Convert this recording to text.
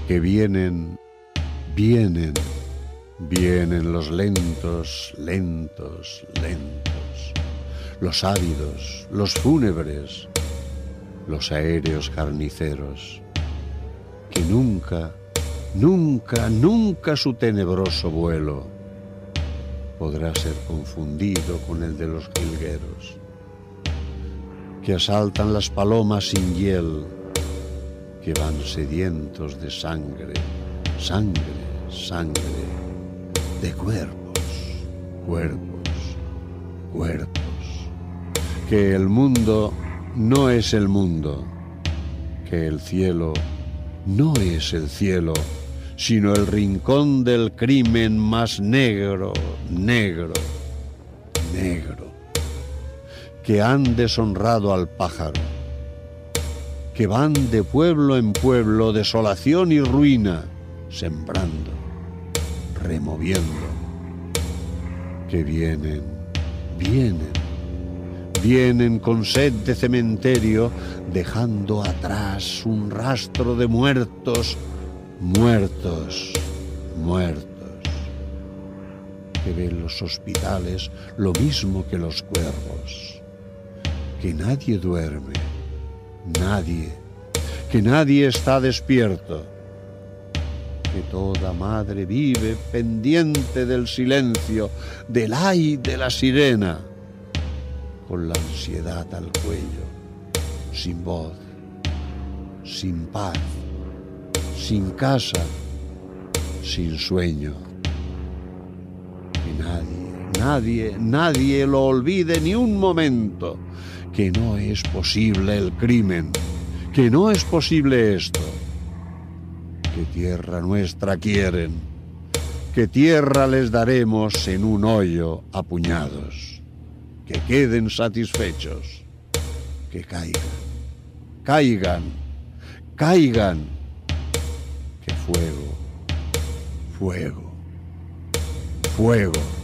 que vienen, vienen, vienen los lentos, lentos, lentos, los ávidos, los fúnebres, los aéreos carniceros, que nunca, nunca, nunca su tenebroso vuelo podrá ser confundido con el de los jilgueros, que asaltan las palomas sin hiel, que van sedientos de sangre, sangre, sangre, de cuerpos, cuerpos, cuerpos, que el mundo no es el mundo, que el cielo no es el cielo, sino el rincón del crimen más negro, negro, negro, que han deshonrado al pájaro, que van de pueblo en pueblo, desolación y ruina, sembrando, removiendo, que vienen, vienen, vienen con sed de cementerio, dejando atrás un rastro de muertos, muertos, muertos, que ven los hospitales lo mismo que los cuervos, que nadie duerme, nadie, que nadie está despierto, que toda madre vive pendiente del silencio, del ay de la sirena, con la ansiedad al cuello, sin voz, sin paz, sin casa, sin sueño. Que nadie, nadie, nadie lo olvide ni un momento, que no es posible el crimen, que no es posible esto, que tierra nuestra quieren, que tierra les daremos en un hoyo a puñados, que queden satisfechos, que caigan, caigan, caigan, que fuego, fuego, fuego.